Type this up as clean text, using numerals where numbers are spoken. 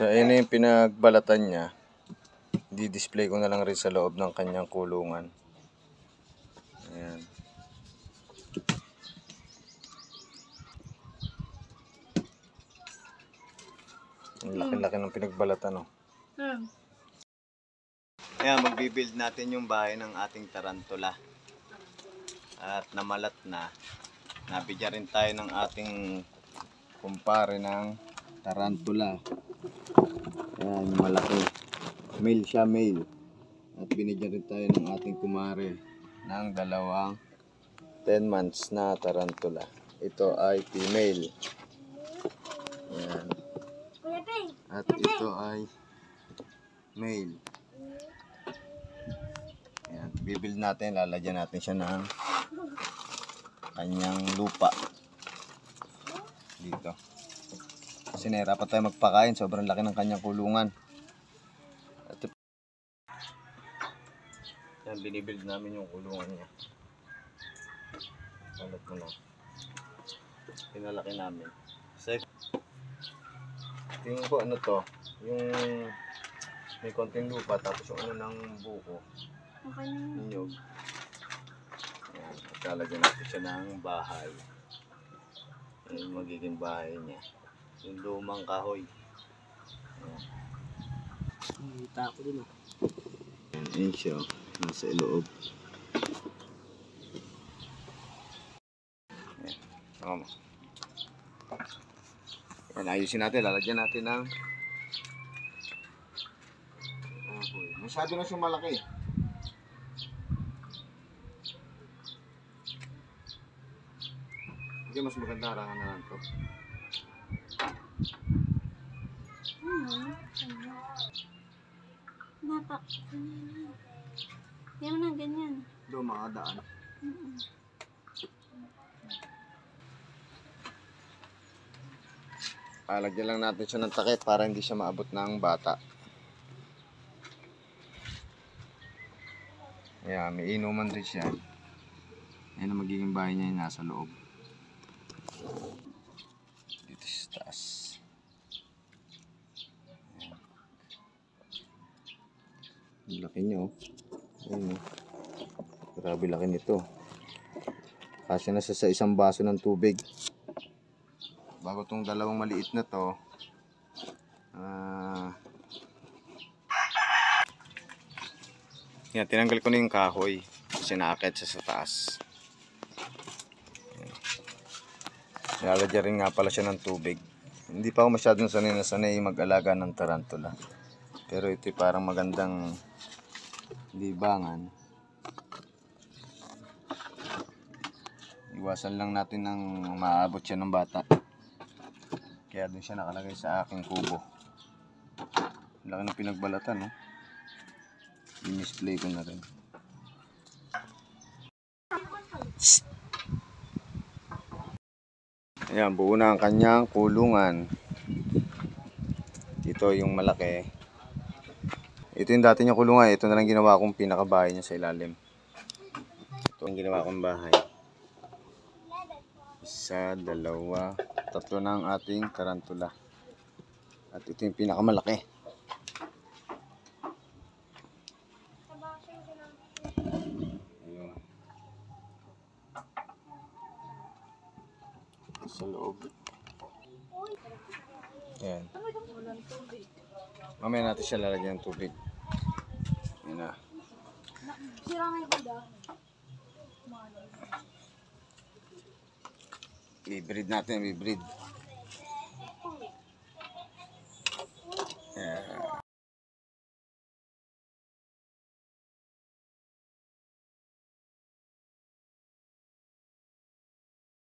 So, ayun yung pinagbalatan niya. Di-display ko na lang rin sa loob ng kanyang kulungan. Ayan. Ang laki-laki ng pinagbalatan, oh. Ayan, magbibuild natin yung bahay ng ating tarantula. At namalat na. Nabigyan rin tayo ng ating kumpare ng tarantula. Ayan, malaki. Male siya, male. At binigyan rin tayo ng ating kumare ng dalawang 10 months na tarantula. Ito ay female. Ayan. At ito ay male. Ayan, bibuild natin, lalagyan natin siya ng kanyang lupa dito. Kasi nahirapan tayo magpakain, sobrang laki ng kanyang kulungan. At yan, binibuild namin yung kulungan niya. Alat mo na. Pinalaki namin. Tingin ko ano to, yung may konting lupa tapos yung ano ng buko. Okay na yun. Inyog. Ayan, lalagyan natin siya ng bahay. Ayan yung magiging bahay niya. Yung lumang kahoy. Ayan. Kita ko din, oh. Ayan siya, nasa iloob. Ayan, tama mo. Ayan, ayusin natin, lalagyan natin ng kahoy. Masyado na siyang malaki. Hindi, mas maganda harangan na lang ito. Napak. Yan na, ganyan. Doon makadaan. Lagyan lang natin siya ng takip para hindi siya maabot ng bata. Ayan, may inuman rin siya. Ayan ang magiging bahay niya yung nasa loob. Dito sa taas. Ang laki niya, oh. Ayan, oh. Grabe laki nito. Kasi nasa sa isang baso ng tubig. Bago tong dalawang maliit na to, yan, tinanggal ko na yung kahoy kasi naakit siya sa taas. Nilalagyan rin nga pala siya ng tubig. Hindi pa ako masyadong sanay mag-alaga ng tarantula. Pero ito parang magandang libangan. Iwasan lang natin ng maabot siya ng bata. Kaya doon siya nakalagay sa aking kubo. Laki ng pinagbalatan, no? I-display ko na rin. Ayan, buo na ang kanyang kulungan. Ito yung malaki. Ito yung dati niyang kulungan. Ito na lang ginawa kong pinakabahay niya sa ilalim. Ito ang ginawa kong bahay. Isa, dalawa, tatlo na ang ating tarantula. At ito yung pinakamalaki. Ayun. Sa loob. Ayan. Mamaya natin siya lalagyan ng tubig. Ayan na. Sira nga yung banda. I-breed natin, i-breed.